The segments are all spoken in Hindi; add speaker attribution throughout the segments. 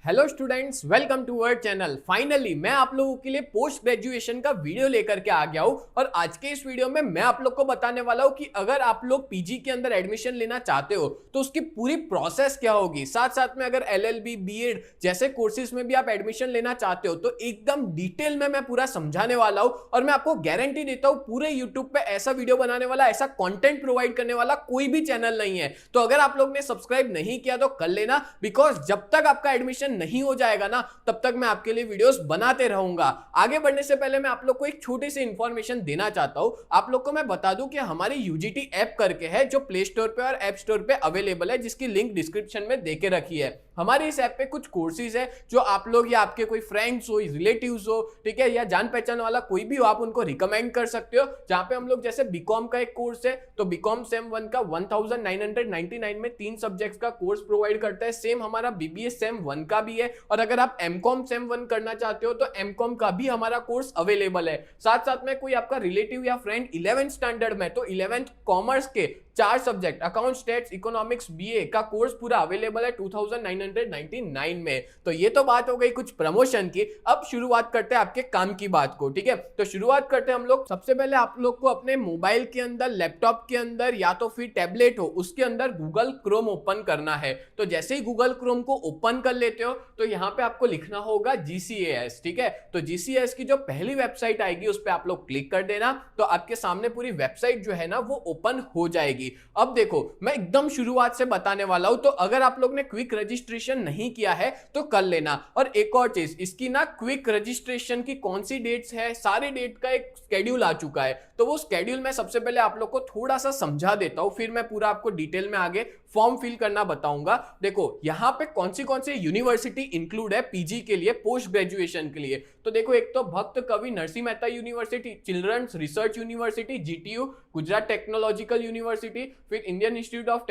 Speaker 1: Hello students, welcome to our channel. Finally मैं आप लोगों के लिए पोस्ट ग्रेजुएशन का वीडियो लेकर के आ गया हूं और आज के इस वीडियो में मैं आप लोग को बताने वाला हूं कि अगर आप लोग पीजी के अंदर एडमिशन लेना चाहते हो तो उसकी पूरी प्रोसेस क्या होगी। साथ साथ में अगर एलएलबी, बीएड जैसे कोर्सेज में भी आप एडमिशन लेना चाहते हो तो एकदम डिटेल में मैं पूरा समझाने वाला हूं और मैं आपको गारंटी देता हूं पूरे यूट्यूब पे ऐसा वीडियो बनाने वाला, ऐसा कंटेंट प्रोवाइड करने वाला कोई भी चैनल नहीं है। तो अगर आप लोग ने सब्सक्राइब नहीं किया तो कर लेना, बिकॉज जब तक आपका एडमिशन नहीं हो जाएगा ना तब तक मैं आपके लिए वीडियोस बनाते रहूंगा। आगे बढ़ने से पहले मैं आप लोग को एक छोटी सी इंफॉर्मेशन देना चाहता हूं। आप लोग को मैं बता दूं कि हमारी यूजीटी ऐप करके है जो प्ले स्टोर पे और ऐप स्टोर पे अवेलेबल है, जिसकी लिंक डिस्क्रिप्शन में देके रखी है। हमारी इस ऐप पे कुछ कोर्सेज है जो आप लोग या आपके कोई फ्रेंड्स हो, रिलेटिव्स हो, ठीक है, या जान पहचान वाला कोई भी हो, आप उनको रिकमेंड कर सकते हो। जहां पे हम लोग जैसे बीकॉम का एक कोर्स है तो बीकॉम सेम 1 का 1999 में 3 सब्जेक्ट्स का कोर्स प्रोवाइड करता है। सेम हमारा बीबीए सेम 1 का भी है और अगर आप एमकॉम सेम 1 करना चाहते हो तो एमकॉम का भी हमारा कोर्स अवेलेबल है। साथ साथ में कोई आपका रिलेटिव या फ्रेंड 11th स्टैंडर्ड में तो 11th कॉमर्स के 4 subject account, states, economics, BA का कोर्स पूरा अवेलेबल है 2999 में। तो ये तो बात हो गई कुछ प्रमोशन की। अब शुरुआत करते हैं आपके काम की बात को, ठीक है। तो शुरुआत करते हैं हम लोग। सबसे पहले आप लोग को अपने मोबाइल के अंदर, लैपटॉप के अंदर या तो फिर टैबलेट हो उसके अंदर गूगल क्रोम ओपन करना है। तो जैसे ही गूगल क्रोम को ओपन कर लेते हो तो यहाँ पे आपको लिखना होगा GCAS, ठीक है। तो GCAS की जो पहली वेबसाइट आएगी उस पर आप लोग क्लिक कर देना तो आपके सामने पूरी वेबसाइट जो है ना वो ओपन हो जाएगी। अब देखो मैं एकदम शुरुआत से बताने वाला हूं, तो अगर आप लोग ने क्विक रजिस्ट्रेशन नहीं किया है तो कर लेना। और एक और चीज, इसकी ना क्विक रजिस्ट्रेशन की कौन सी डेट्स है, सारे डेट का एक स्केड्यूल आ चुका है। तो वो स्केड्यूल मैं सबसे पहले आप लोग को थोड़ा सा समझा देता हूं, फिर मैं पूरा आपको डिटेल में आगे फॉर्म फिल करना बताऊंगा। देखो यहाँ पे कौन सी यूनिवर्सिटी इंक्लूड है पीजी के लिए, पोस्ट ग्रेजुएशन के लिए। तो देखो एक तो भक्त कवि Narsinh Mehta university, children's research university GTU, Gujarat technological university, फिर Indian institute of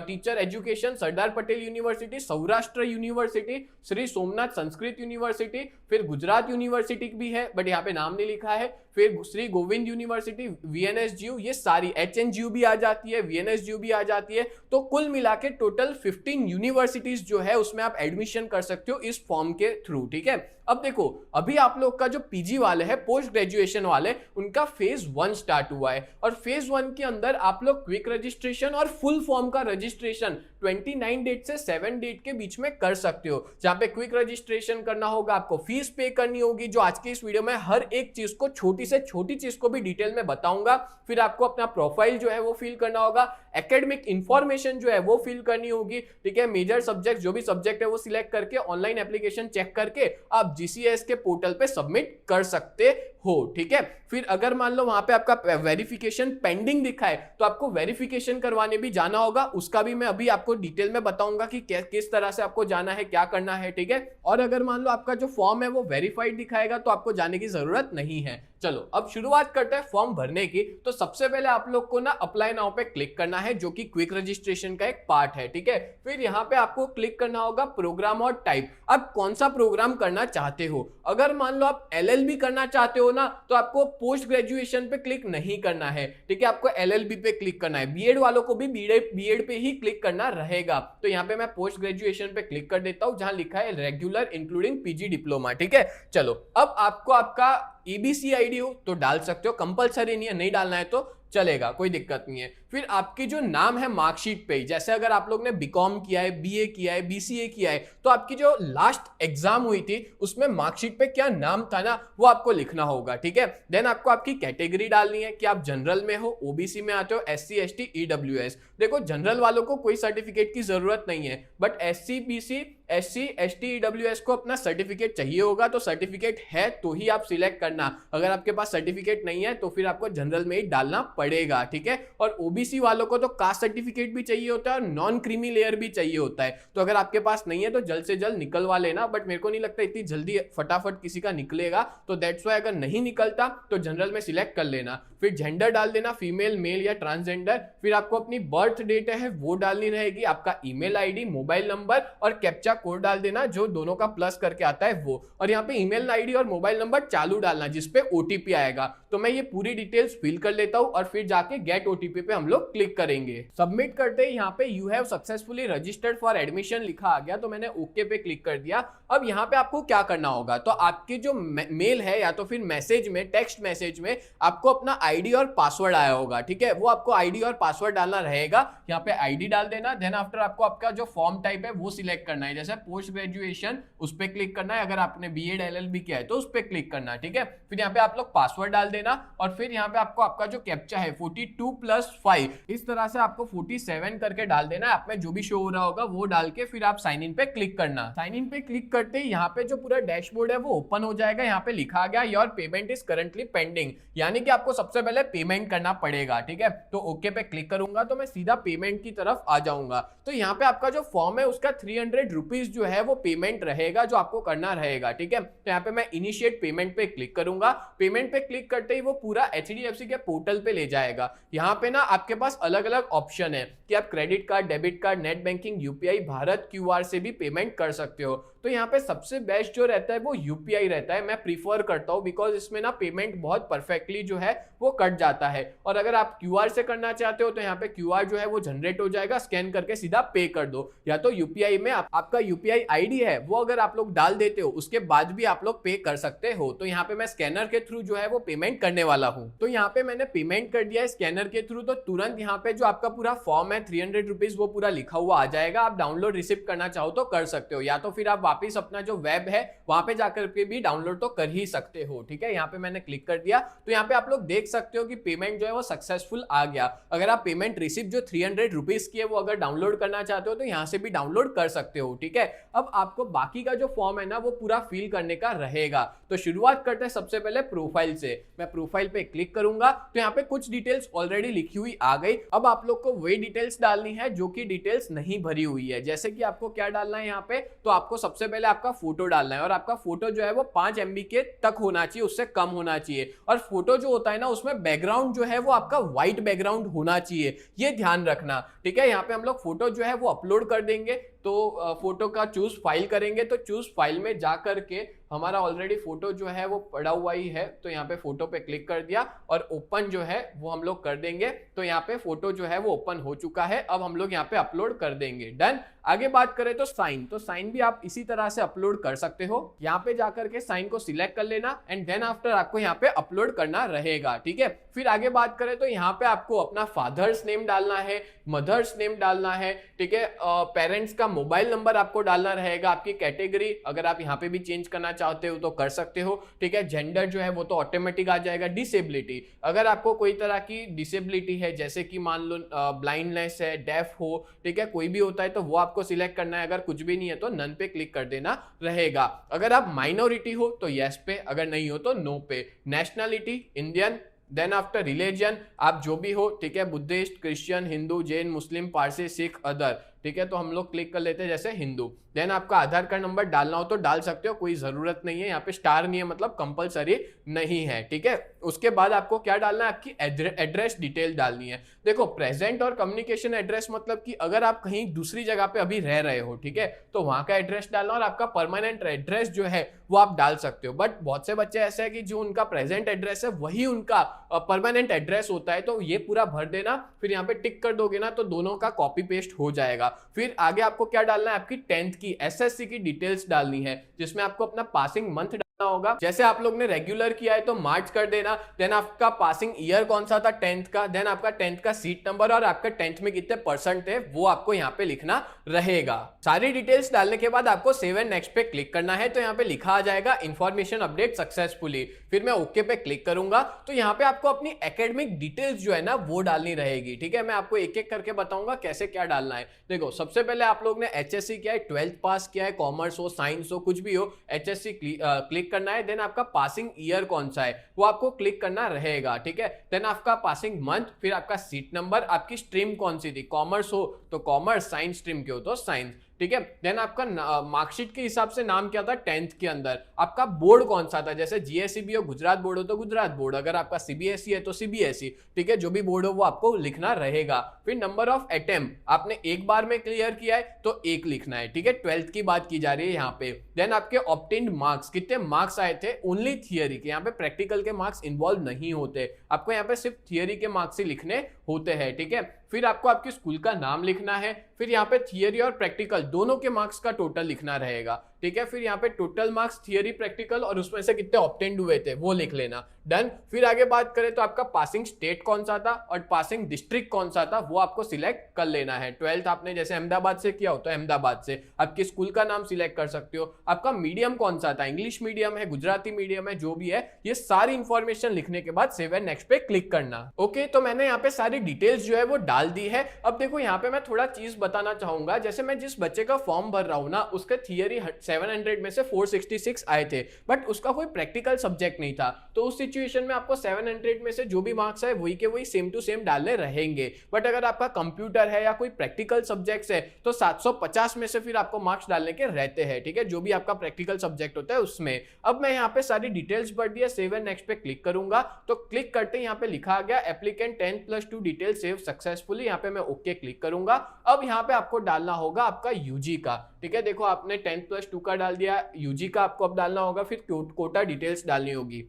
Speaker 1: teacher education, Sardar Patel university, Saurashtra university, Shri Somnath Sanskrit university, फिर गुजरात यूनिवर्सिटी भी है बट यहाँ पे नाम नहीं लिखा है, फिर श्री गोविंद यूनिवर्सिटी, VNSGU, ये सारी HNGU भी आ जाती है, VNSGU भी आ जाती है। तो कुल मिला के टोटल 15 यूनिवर्सिटीज जो है उसमें आप एडमिशन कर सकते हो इस फॉर्म के थ्रू, ठीक है। अब देखो अभी आप लोग का जो पीजी वाले हैं, पोस्ट ग्रेजुएशन वाले, उनका फेज 1 स्टार्ट हुआ है और फेज 1 के अंदर आप लोग क्विक रजिस्ट्रेशन और फुल फॉर्म का रजिस्ट्रेशन 29 डेट से 7 डेट के बीच में कर सकते हो। जहां पे क्विक रजिस्ट्रेशन करना होगा, आपको फीस पे करनी होगी, जो आज के इस वीडियो में हर एक चीज को, छोटी से छोटी चीज को भी डिटेल में बताऊंगा। फिर आपको अपना प्रोफाइल जो है वो फिल करना होगा, एकेडमिक इंफॉर्मेशन जो है वो फिल करनी होगी, ठीक है। मेजर सब्जेक्ट, जो भी सब्जेक्ट है वो सिलेक्ट करके ऑनलाइन एप्लीकेशन चेक करके आप GCAS के पोर्टल पे सबमिट कर सकते हो, ठीक है। फिर अगर मान लो वहां पे आपका वेरिफिकेशन पेंडिंग दिखा है तो आपको वेरिफिकेशन करवाने भी जाना होगा, उसका भी मैं अभी आपको डिटेल में बताऊंगा कि किस तरह से आपको जाना है, क्या करना है, ठीक है। और अगर मान लो आपका जो फॉर्म है वो वेरीफाइड दिखाएगा तो आपको जाने की जरूरत नहीं है। चलो अब शुरुआत करते हैं फॉर्म भरने की। तो सबसे पहले आप लोग को ना अप्लाई नाउ पे क्लिक करना है, जो कि क्विक रजिस्ट्रेशन का एक पार्ट है, ठीक है। फिर यहाँ पे आपको क्लिक करना होगा प्रोग्राम और टाइप, आप कौन सा प्रोग्राम करना चाहते हो। अगर मान लो आप LLB करना चाहते हो ना तो आपको पोस्ट ग्रेजुएशन पे क्लिक नहीं करना है, ठीक है, आपको LLB पे क्लिक करना है। बीएड वालों को भी बीएड पे ही क्लिक करना रहेगा। तो यहाँ पे मैं पोस्ट ग्रेजुएशन पे क्लिक कर देता हूँ जहां लिखा है रेगुलर इंक्लूडिंग PG डिप्लोमा, ठीक है। चलो अब आपको आपका EBC ID हो तो डाल सकते हो, कंपलसरी नहीं है, नहीं डालना है तो चलेगा, कोई दिक्कत नहीं है। फिर आपकी जो नाम है मार्कशीट पे, जैसे अगर आप लोग ने बीकॉम किया है, BA किया है, BCA किया है, तो आपकी जो लास्ट एग्जाम हुई थी उसमें मार्कशीट पे क्या नाम था ना वो आपको लिखना होगा, ठीक है। देन आपको आपकी कैटेगरी डालनी है कि आप जनरल में हो, OBC में आते हो, SC ST EWS। देखो जनरल वालों को कोई सर्टिफिकेट की जरूरत नहीं है, but SC BC SC ST EWS को अपना सर्टिफिकेट चाहिए होगा। तो सर्टिफिकेट है तो ही आप सिलेक्ट करना, अगर आपके पास सर्टिफिकेट नहीं है तो फिर आपको जनरल में ही डालना पड़ेगा, ठीक है। और OBC वालों को तो कास्ट सर्टिफिकेट भी चाहिए होता है और नॉन क्रीमी लेयर भी चाहिए होता है। तो अगर आपके पास नहीं है तो जल्द से जल्द निकलवा लेना, बट मेरे को नहीं लगता इतनी जल्दी फटाफट किसी का निकलेगा, तो दैट्स व्हाई अगर नहीं निकलता तो जनरल में सिलेक्ट कर लेना। फिर जेंडर डाल देना, फीमेल, मेल या ट्रांसजेंडर। फिर आपको अपनी बर्थ डेट है वो डालनी रहेगी, आपका ईमेल ID, मोबाइल नंबर और कैप्चा कोड डाल देना जो दोनों का प्लस करके आता है वो, और यहाँ पे ईमेल आईडी और मोबाइल नंबर चालू डालना जिसपे ओटीपी आएगा। तो मैं ये पूरी डिटेल्स फिल कर लेता हूँ और फिर जाके गेट ओटीपी पे हम लोग क्लिक करेंगे। सबमिट करते ही यहाँ पे you have successfully registered for admission लिखा आ गया, तो मैंने ओके पे क्लिक कर दिया। अब यहाँ पे आपको क्या करना होगा, तो आपकी जो मेल है या तो फिर मैसेज में, टेक्स्ट मैसेज में आपको अपना आईडी और पासवर्ड आया होगा, ठीक है, वो आपको आईडी और पासवर्ड डालना रहेगा। यहाँ पे आईडी डाल देना, देन आफ्टर आपको आपका जो फॉर्म टाइप है वो सिलेक्ट करना है, जैसे पोस्ट ग्रेजुएशन उस पर क्लिक करना है, अगर आपने बीएड एलएलबी किया है तो उस पर क्लिक करना है, ठीक है। फिर यहाँ पे आप लोग पासवर्ड डाल देना और फिर यहाँ पे आपको आपका जो कैप्चा है 42+5 इस तरह से आपको 47 करके डाल देना है। आप में जो भी शो हो रहा होगा वो डाल के फिर आप साइन इन पे क्लिक करना। साइन इन पे क्लिक करते ही यहाँ पे जो पूरा डैशबोर्ड है वो ओपन हो जाएगा। यहाँ पे लिखा गया your payment is currently pending, यानी कि आपको सबसे पहले पेमेंट करना पड़ेगा, ठीक है। तो ओके पे क्लिक करूंगा तो मैं सीधा पेमेंट की तरफ आ जाऊंगा। तो यहाँ पे आपका जो फॉर्म है उसका 300 रुपीज जो है वो पेमेंट रहेगा जो आपको करना रहेगा, ठीक है। तो यहाँ पे मैं इनिशिएट पेमेंट पे क्लिक करूंगा। पेमेंट पे क्लिक करते ही वो पूरा HDFC के पोर्टल पे ले जाएगा। यहाँ पे ना आपके पास अलग अलग ऑप्शन है कि आप credit card, debit card, net banking, UPI, Bharat QR से भी पेमेंट कर सकते हो। तो यहाँ पे सबसे बेस्ट जो रहता है वो यूपीआई रहता है, मैं प्रीफर करता हूँ बिकॉज इसमें ना पेमेंट बहुत परफेक्टली जो है वो कट जाता है। और अगर आप QR से करना चाहते हो तो यहाँ पे QR जो है वो जनरेट हो जाएगा, स्कैन करके सीधा पे कर दो। या तो यूपीआई में आपका यूपीआई आईडी है वो अगर आप लोग डाल देते हो उसके बाद भी आप लोग पे कर सकते हो। तो यहाँ पे मैं स्कैनर के थ्रू जो है वो पेमेंट करने वाला हूँ। तो यहाँ पे मैंने पेमेंट कर दिया है स्कैनर के थ्रू। तो तुरंत यहाँ पे जो आपका पूरा फॉर्म है 300 रुपीज वो पूरा लिखा हुआ आ जाएगा। आप डाउनलोड रिसीव करना चाहो तो कर सकते हो, या तो फिर आप वापिस अपना जो वेब है वहां पे जाकर के भी डाउनलोड तो कर ही सकते हो, ठीक है। यहाँ पे मैंने क्लिक कर दिया तो यहाँ पे आप लोग देख सकते हो कि पेमेंट जो है वो सक्सेसफुल आ गया। अगर आप पेमेंट रिसीव जो 300 रुपीज की है वो अगर डाउनलोड करना चाहते हो तो यहाँ से भी डाउनलोड कर सकते हो, ठीक है। अब आपको बाकी का जो फॉर्म है ना वो पूरा फिल करने का रहेगा। तो शुरुआत करते हैं सबसे पहले प्रोफाइल से। मैं प्रोफाइल पे क्लिक करूंगा तो यहाँ पे कुछ डिटेल्स ऑलरेडी लिखी हुई आ गई। अब आप लोग को वही डिटेल्स डालनी है जो कि डिटेल्स नहीं भरी हुई है। जैसे कि आपको क्या डालना है यहाँ पे, तो आपको सबसे पहले आपका फोटो डालना है और आपका फोटो जो है वो 5 MB के तक होना चाहिए, उससे कम होना चाहिए। और फोटो जो होता है ना उसमें बैकग्राउंड जो है वो आपका व्हाइट बैकग्राउंड होना चाहिए, ये ध्यान रखना, ठीक है। यहाँ पे हम लोग फोटो जो है वो अपलोड कर देंगे। तो फोटो का चूज फाइल करेंगे, तो चूज फाइल में जा करके हमारा ऑलरेडी फोटो जो है वो पड़ा हुआ ही है, तो यहाँ पे फोटो पे क्लिक कर दिया और ओपन जो है वो हम लोग कर देंगे। तो यहाँ पे फोटो जो है वो ओपन हो चुका है। अब हम लोग यहाँ पे अपलोड कर देंगे, डन। आगे बात करें तो साइन, तो साइन भी आप इसी तरह से अपलोड कर सकते हो। यहाँ पे जाकर के साइन को सिलेक्ट कर लेना एंड देन आफ्टर आपको यहाँ पे अपलोड करना रहेगा, ठीक है। फिर आगे बात करें तो यहाँ पे आपको अपना फादर्स नेम डालना है, मदर्स नेम डालना है, ठीक है। पेरेंट्स का मोबाइल नंबर आपको डालना रहेगा। आपकी कैटेगरी अगर आप यहाँ पे भी चेंज करना चाहते हो तो कर सकते हो, ठीक है। जेंडर जो है वो तो ऑटोमेटिक आ जाएगा। डिसेबिलिटी, अगर आपको कोई तरह की डिसेबिलिटी है जैसे कि मान लो ब्लाइंडनेस है, डेफ हो, ठीक है, कोई भी होता है तो वो आपको सिलेक्ट करना है। अगर कुछ भी नहीं है तो नन पे क्लिक कर देना रहेगा। अगर आप माइनॉरिटी हो तो यस पे, अगर नहीं हो तो नो पे। Nationality Indian, then after religion आप जो भी हो, ठीक है, Buddhist, Christian, Hindu, Jain, Muslim, Parsi, Sikh, other, ठीक है। तो हम लोग क्लिक कर लेते हैं जैसे हिंदू। देन आपका आधार कार्ड नंबर डालना हो तो डाल सकते हो, कोई जरूरत नहीं है। यहाँ पे स्टार नहीं है मतलब कंपलसरी नहीं है, ठीक है। उसके बाद आपको क्या डालना है, आपकी एड्रेस डिटेल डालनी है। देखो प्रेजेंट और कम्युनिकेशन एड्रेस मतलब कि अगर आप कहीं दूसरी जगह पे अभी रह रहे हो, ठीक है, तो वहां का एड्रेस डालना, और आपका परमानेंट एड्रेस जो है वो आप डाल सकते हो। बट बहुत से बच्चे ऐसे हैं कि जो उनका प्रेजेंट एड्रेस है वही उनका परमानेंट एड्रेस होता है, तो ये पूरा भर देना। फिर यहाँ पे टिक कर दोगे ना तो दोनों का कॉपी पेस्ट हो जाएगा। फिर आगे आपको क्या डालना है, आपकी 10th की SSC की डिटेल्स डालनी है, जिसमें आपको अपना पासिंग मंथ होगा। जैसे आप लोग ने रेगुलर किया है तो मार्च कर देना। देन आपका पासिंग ईयर कौन सा था 10th का, देन आपका 10th का सीट नंबर और आपका 10th में कितने परसेंट थे वो आपको यहाँ पे लिखना रहेगा। सारी डिटेल्स डालने के बाद आपको सेव एंड नेक्स्ट पे क्लिक करना है। तो यहाँ पे लिखा आ जाएगा इन्फॉर्मेशन अपडेट सक्सेसफुली। फिर मैं ओके पे क्लिक करूंगा तो यहाँ पे आपको अपनी एकेडमिक डिटेल्स जो है ना वो डालनी रहेगी, ठीक है। मैं आपको एक एक करके बताऊंगा कैसे क्या डालना है। देखो सबसे पहले आप लोग ने HSC किया है, 12th पास किया है, कॉमर्स हो, साइंस हो, कुछ भी हो, HSC क्लिक करना है। देन आपका पासिंग ईयर कौन सा है वो आपको क्लिक करना रहेगा, ठीक है। देन आपका पासिंग मंथ, फिर आपका सीट नंबर, आपकी स्ट्रीम कौन सी थी, कॉमर्स हो तो कॉमर्स, साइंस स्ट्रीम के हो तो साइंस। ठीक है। देन आपका मार्कशीट के हिसाब से नाम क्या था 10th के अंदर, आपका बोर्ड कौन सा था, जैसे जीएसईबी हो गुजरात बोर्ड हो तो गुजरात बोर्ड, अगर आपका सीबीएसई है तो सीबीएसई, ठीक है, जो भी बोर्ड हो वो आपको लिखना रहेगा। फिर नंबर ऑफ अटेम्प्ट आपने एक बार में क्लियर किया है तो एक लिखना है, ठीक है, 12th की बात की जा रही है यहाँ पे। देन आपके ऑब्टेन्ड मार्क्स, कितने मार्क्स आए थे ओनली थियरी के, यहाँ पे प्रैक्टिकल के मार्क्स इन्वॉल्व नहीं होते, आपको यहाँ पे सिर्फ थियरी के मार्क्स ही लिखने होते हैं, ठीक है। फिर आपको आपके स्कूल का नाम लिखना है, फिर यहाँ पे थियरी और प्रैक्टिकल दोनों के मार्क्स का टोटल लिखना रहेगा, ठीक है। फिर यहाँ पे टोटल मार्क्स थियरी प्रैक्टिकल और उसमें से कितने ऑब्टेन्ड हुए थे वो लिख लेना, डन। फिर आगे बात करें तो आपका पासिंग स्टेट कौन सा था और पासिंग डिस्ट्रिक्ट कौन सा था वो आपको सिलेक्ट कर लेना है। 12th आपने जैसे अहमदाबाद से किया हो तो अहमदाबाद से, आपके स्कूल का नाम सिलेक्ट कर सकते हो, आपका मीडियम कौन सा था, इंग्लिश मीडियम है, गुजराती मीडियम है, जो भी है, ये सारी इंफॉर्मेशन लिखने के बाद सेव एंड नेक्स्ट पे क्लिक करना। ओके, तो मैंने यहाँ पे सारी डिटेल्स जो है वो डाल दी है। अब देखो यहाँ पे मैं थोड़ा चीज बताना चाहूंगा, जैसे मैं जिस बच्चे का फॉर्म भर रहा हूँ ना, उसके थियरी 700 में से 466 आए थे, बट उसका कोई प्रैक्टिकल सब्जेक्ट नहीं था, तो उस सिचुएशन में आपको 700 में से जो भी मार्क्स है वही के वही सेम टू सेम डालने रहेंगे। बट अगर आपका कंप्यूटर है या कोई प्रैक्टिकल सब्जेक्ट्स है तो 750 में से फिर आपको मार्क्स डालने के रहते हैं, ठीक है, जो भी आपका प्रैक्टिकल सब्जेक्ट होता है उसमें। अब मैं यहाँ पे सारी डिटेल्स भर दिया, सेव एंड नेक्स्ट पे क्लिक करूंगा तो क्लिक करते ही यहाँ पे लिखा आ गया एप्लीकेंट 10+2 डिटेल सेव सक्सेसफुली, यहाँ पे मैं ओके क्लिक करूंगा। अब यहाँ पे आपको डालना होगा आपका यूजी का, ठीक है, देखो आपने 10+2 का डाल दिया, यूजी का आपको अब डालना होगा, फिर कोटा डिटेल्स डालनी होगी।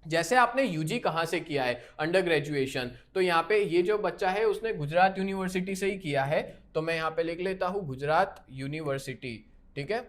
Speaker 1: जैसे आपने यूजी कहाँ से किया है अंडर ग्रेजुएशन, तो यहाँ पे ये जो बच्चा है उसने गुजरात यूनिवर्सिटी से ही किया है, तो मैं यहाँ पे लिख लेता हूँ गुजरात यूनिवर्सिटी, ठीक है।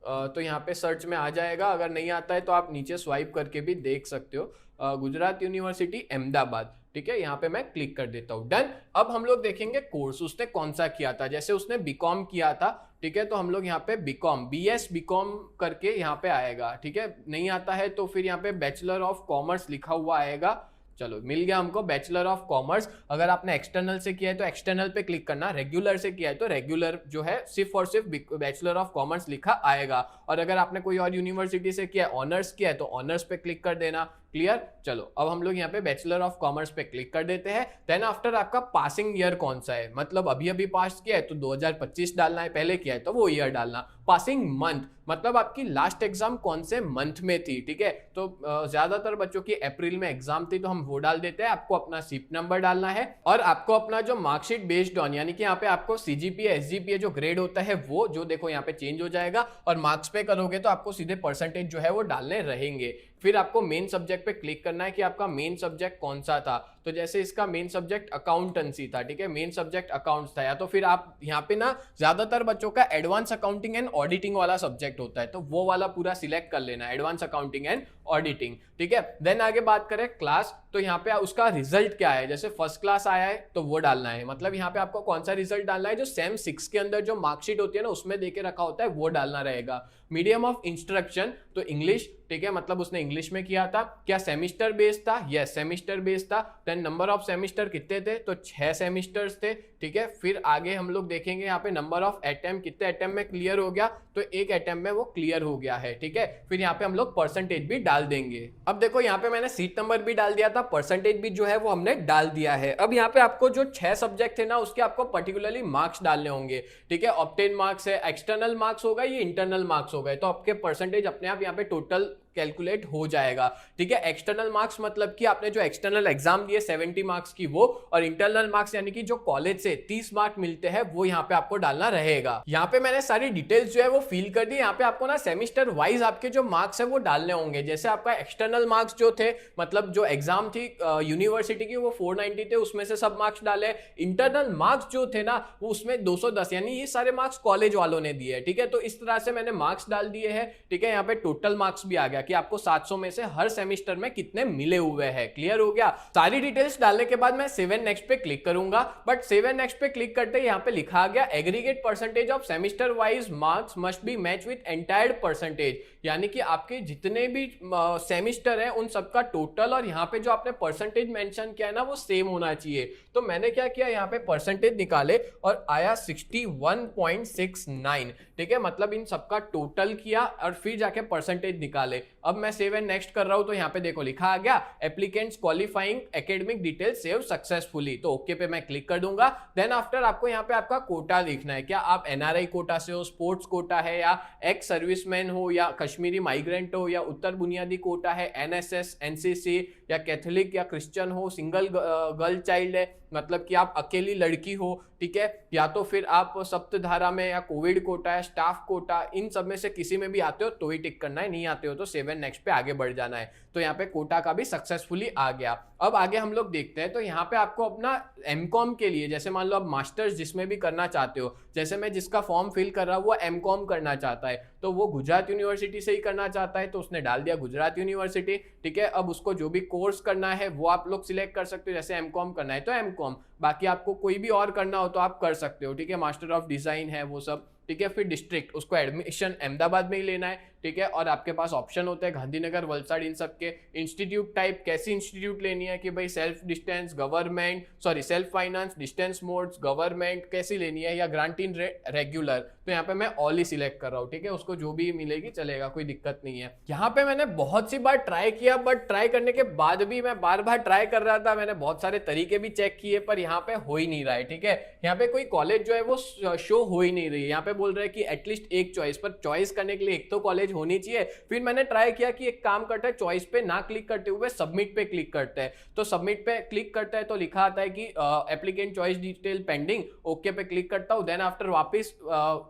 Speaker 1: तो यहाँ पे सर्च में आ जाएगा, अगर नहीं आता है तो आप नीचे स्वाइप करके भी देख सकते हो, गुजरात यूनिवर्सिटी अहमदाबाद, ठीक है, यहाँ पे मैं क्लिक कर देता हूँ, डन। अब हम लोग देखेंगे कोर्स उसने कौन सा किया था, जैसे उसने बीकॉम किया था, ठीक है, तो हम लोग यहाँ पे बीकॉम बीएस बीकॉम करके यहाँ पे आएगा, ठीक है। नहीं आता है तो फिर यहाँ पे बैचलर ऑफ कॉमर्स लिखा हुआ आएगा, चलो मिल गया हमको बैचलर ऑफ कॉमर्स। अगर आपने एक्सटर्नल से किया है तो एक्सटर्नल पे क्लिक करना, रेगुलर से किया है तो रेगुलर जो है सिर्फ और सिर्फ बैचलर ऑफ कॉमर्स लिखा आएगा, और अगर आपने कोई और यूनिवर्सिटी से किया है, ऑनर्स किया है, तो ऑनर्स पे क्लिक कर देना, क्लियर। चलो अब हम लोग यहाँ पे बैचलर ऑफ कॉमर्स पे क्लिक कर देते हैं। देन आफ्टर आपका पासिंग ईयर कौन सा है, मतलब अभी अभी पास किया है तो 2025 डालना है, पहले किया है तो वो ईयर डालना। पासिंग मंथ मतलब आपकी लास्ट एग्जाम कौन से मंथ में थी, ठीक है, तो ज्यादातर बच्चों की अप्रैल में एग्जाम थी तो हम वो डाल देते हैं। आपको अपना सीट नंबर डालना है और आपको अपना जो मार्कशीट बेस्ड ऑन, यानी कि यहाँ पे आपको सीजीपीए एसजीपीए जो ग्रेड होता है वो जो देखो यहाँ पे चेंज हो जाएगा, और मार्क्स पे करोगे तो आपको सीधे परसेंटेज जो है वो डालने रहेंगे। फिर आपको मेन सब्जेक्ट पे क्लिक करना है कि आपका मेन सब्जेक्ट कौन सा था, तो जैसे इसका मेन सब्जेक्ट अकाउंटेंसी था, ठीक है, मेन सब्जेक्ट अकाउंट्स था, या तो फिर आप यहाँ पे ना ज्यादातर बच्चों का एडवांस अकाउंटिंग एंड ऑडिटिंग वाला सब्जेक्ट होता है, तो वो वाला पूरा सिलेक्ट कर लेना, एडवांस अकाउंटिंग एंड ऑडिटिंग, ठीक है। देन आगे बात करें क्लास, तो यहाँ पे उसका रिजल्ट क्या है, जैसे फर्स्ट क्लास आया है तो वो डालना है, मतलब यहाँ पे आपको कौन सा रिजल्ट डालना है, जो सेम 6 के अंदर जो मार्कशीट होती है ना उसमें देके रखा होता है वो डालना रहेगा। मीडियम ऑफ इंस्ट्रक्शन तो इंग्लिश, ठीक है, मतलब उसने इंग्लिश में किया था। क्या सेमिस्टर बेस्ड था, यस सेमिस्टर बेस्ड था। देन नंबर ऑफ सेमिस्टर कितने थे, तो 6 सेमिस्टर्स थे, ठीक है। फिर आगे हम लोग देखेंगे यहाँ पे नंबर ऑफ अटेम्प्ट, कितने अटेम्प्ट में क्लियर हो गया, तो 1 अटेम्प्ट में वो क्लियर हो गया है, ठीक है। फिर यहाँ पे हम लोग परसेंटेज भी डाल देंगे। अब देखो यहाँ पे मैंने सीट नंबर भी डाल दिया था, परसेंटेज भी जो है वो हमने डाल दिया है। अब यहाँ पे आपको जो 6 सब्जेक्ट थे ना उसके आपको पर्टिकुलरली मार्क्स डालने होंगे, ठीक है। ऑब्टेन मार्क्स है, एक्सटर्नल मार्क्स होगा, ये इंटरनल मार्क्स हो गए, तो आपके परसेंटेज अपने आप यहाँ पे टोटल कैलकुलेट हो जाएगा, ठीक है। एक्सटर्नल मार्क्स मतलब कि आपने जो एक्सटर्नल एग्जाम दिए 70 मार्क्स की वो, और इंटरनल मार्क्स यानी कि जो कॉलेज से 30 मार्क मिलते हैं वो यहाँ पे आपको डालना रहेगा। यहाँ पे मैंने सारी डिटेल्स जो है वो फिल कर दी। यहाँ पे आपको ना सेमिस्टर वाइज आपके जो मार्क्स है वो डालने होंगे। जैसे आपका एक्सटर्नल मार्क्स जो थे, मतलब जो एग्जाम थी यूनिवर्सिटी की वो 490 थे, उसमें से सब मार्क्स डाले। इंटरनल मार्क्स जो थे ना वो उसमें 210, यानी ये सारे मार्क्स कॉलेज वालों ने दिए, ठीक है। तो इस तरह से मैंने मार्क्स डाल दिए हैं, ठीक है। यहाँ पे टोटल मार्क्स भी आ गया कि आपको 700 में से हर सेमेस्टर में कितने मिले हुए हैं, क्लियर हो गया। सारी डिटेल्स डालने के बाद मैं सेव एंड नेक्स्ट पे क्लिक करूंगा, बट सेव एंड नेक्स्ट पे क्लिक करते ही यहाँ पे लिखा आ गया aggregate percentage of semester wise marks must be match with entire percentage, यानी कि आपके जितने भी सेमेस्टर है उन सबका टोटल और यहाँ पे जो आपने परसेंटेज मेंशन किया है ना वो सेम होना चाहिए। तो मैंने क्या किया, यहाँ पे परसेंटेज निकाले और आया 61.69, ठीक है, मतलब इन सबका टोटल किया और फिर जाके परसेंटेज निकाले। अब मैं सेव एंड नेक्स्ट कर रहा हूं तो यहाँ पे देखो लिखा आ गया applicants qualifying academic detail save successfully, तो ओके पे मैं क्लिक कर दूंगा। देन आफ्टर आपको यहाँ पे आपका कोटा लिखना है, क्या आप एनआरआई कोटा से हो, स्पोर्ट्स कोटा है, या एक्स सर्विसमैन हो, या कश्मीरी माइग्रेंट हो, या उत्तर बुनियादी कोटा है, एनएसएस, एनसीसी, या कैथोलिक या क्रिश्चियन हो, सिंगल गर्ल चाइल्ड है मतलब कि आप अकेली लड़की हो, ठीक है, या तो फिर आप सप्तधारा में, या कोविड कोटा है, स्टाफ कोटा, इन सब में से किसी में भी आते हो तो ही टिक करना है, नहीं आते हो तो सेव एंड नेक्स्ट पे आगे बढ़ जाना है। तो यहाँ पे कोटा का भी सक्सेसफुली आ गया। अब आगे हम लोग देखते हैं, तो यहाँ पे आपको अपना एमकॉम के लिए, जैसे मान लो आप मास्टर्स जिसमें भी करना चाहते हो, जैसे मैं जिसका फॉर्म फिल कर रहा हूँ वो एमकॉम करना चाहता है, तो वो गुजरात यूनिवर्सिटी से ही करना चाहता है, तो उसने डाल दिया गुजरात यूनिवर्सिटी, ठीक है। अब उसको जो भी कोर्स करना है वो आप लोग सिलेक्ट कर सकते हो, जैसे एमकॉम करना है तो एमकॉम, बाकी आपको कोई भी और करना हो तो आप कर सकते हो, ठीक है। मास्टर ऑफ डिजाइन है वो सब, ठीक है। फिर डिस्ट्रिक्ट, उसको एडमिशन अहमदाबाद में ही लेना है, ठीक है। और आपके पास ऑप्शन होते हैं गांधीनगर, वलसाड़, इन सब के। इंस्टीट्यूट टाइप, कैसी इंस्टीट्यूट लेनी है कि भाई self distance government, sorry self finance, distance modes government, कैसी लेनी है, या ग्रांट इन रेगुलर, तो यहाँ पे मैं ऑल ही सिलेक्ट कर रहा हूँ, ठीक है। उसको जो भी मिलेगी चलेगा, कोई दिक्कत नहीं है। यहाँ पे मैंने बहुत सी बार ट्राई किया, बट ट्राई करने के बाद भी मैं बार बार ट्राई कर रहा था, मैंने बहुत सारे तरीके भी चेक किए पर यहाँ पे हो ही नहीं रहा है, ठीक है। यहाँ पे कोई कॉलेज जो है वो शो हो ही नहीं रही है। यहाँ पे बोल रहे हैं कि एटलीस्ट एक चॉइस, पर चॉइस करने के लिए एक तो कॉलेज होनी चाहिए। फिर मैंने ट्राई किया कि एक काम करते हैं, चॉइस पे ना क्लिक करते हुए सबमिट पे क्लिक करते हैं, तो सबमिट पे क्लिक करते हैं तो लिखा आता है कि applicant choice detail pending, okay पे क्लिक करता हूं। देन आफ्टर वापस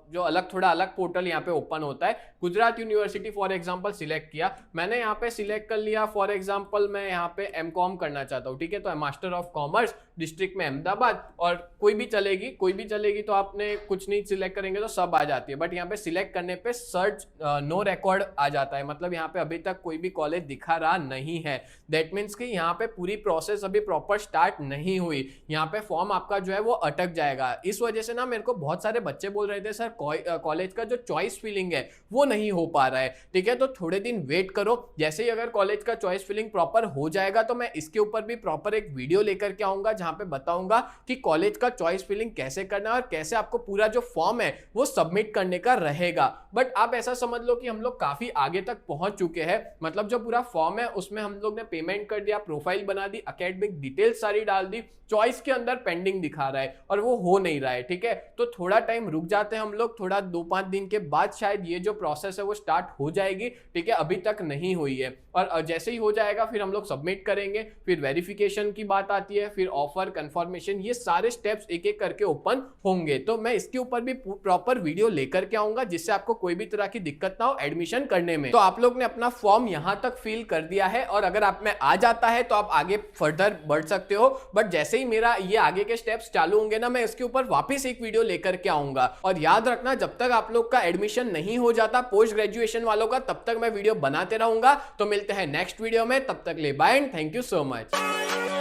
Speaker 1: जो अलग थोड़ा अलग पोर्टल यहाँ पे ओपन होता है, Gujarat university for example select किया मैंने, यहाँ पे सिलेक्ट कर लिया फॉर एग्जांपल मैं यहाँ पे एमकॉम करना चाहता हूँ, ठीक है। तो मास्टर ऑफ कॉमर्स, डिस्ट्रिक्ट में अहमदाबाद, और कोई भी चलेगी, तो आपने कुछ नहीं सिलेक्ट करेंगे तो सब आ जाती है, बट यहाँ पे सिलेक्ट करने पे सर्च नो रिकॉर्ड आ जाता है, मतलब यहाँ पे अभी तक कोई भी कॉलेज दिखा रहा नहीं है। दैट मीन्स कि यहाँ पे पूरी प्रोसेस अभी प्रॉपर स्टार्ट नहीं हुई, यहाँ पे फॉर्म आपका जो है वो अटक जाएगा। इस वजह से ना मेरे को बहुत सारे बच्चे बोल रहे थे सर कॉलेज का जो चॉइस फिलिंग है वो नहीं हो पा रहा है, ठीक है। तो थोड़े दिन वेट करो, जैसे ही अगर कॉलेज का चॉइस फिलिंग प्रॉपर हो जाएगा तो मैं इसके ऊपर भी प्रॉपर एक वीडियो लेकर के आऊंगा, जहां पे बताऊंगा कि कॉलेज का चॉइस फिलिंग कैसे करना है और कैसे आपको पूरा जो फॉर्म है वो सबमिट करने का रहेगा। बट आप ऐसा समझ लो कि हम लोग काफी आगे तक पहुंच चुके हैं, मतलब जो पूरा फॉर्म है उसमें हम लोग ने पेमेंट कर दिया, प्रोफाइल बना दी, एकेडमिक डिटेल्स सारी डाल दी, चॉइस के अंदर पेंडिंग दिखा रहा है और वो हो नहीं रहा है, ठीक है। तो थोड़ा टाइम रुक जाते हैं हम लोग, थोड़ा 2-5 दिन के बाद शायद ये जो प्रोसेस है वो स्टार्ट हो जाएगी, ठीक है। अभी तक नहीं हुई है, और जैसे ही हो जाएगा फिर हम लोग सबमिट करेंगे, फिर वेरिफिकेशन की बात आती है, फिर ऑफर, कंफर्मेशन, ये सारे स्टेप्स एक एक करके ओपन होंगे। तो मैं इसके ऊपर भी प्रॉपर वीडियो लेकर के आऊंगा, जिससे आपको कोई भी तरह की दिक्कत ना हो एडमिशन करने में। तो आप लोग ने अपना फॉर्म यहां तक फिल कर दिया है, और अगर आप में आ जाता है तो आप आगे फर्दर बढ़ सकते हो, बट जैसे ही मेरा ये आगे के स्टेप्स चालू होंगे ना, मैं इसके ऊपर वापस एक वीडियो लेकर के आऊंगा। और याद रखना, जब तक आप लोग का एडमिशन नहीं हो जाता पोस्ट ग्रेजुएशन वालों का, तब तक मैं वीडियो बनाते रहूंगा। तो मिलते हैं नेक्स्ट वीडियो में, तब तक ले bye and thank you so much.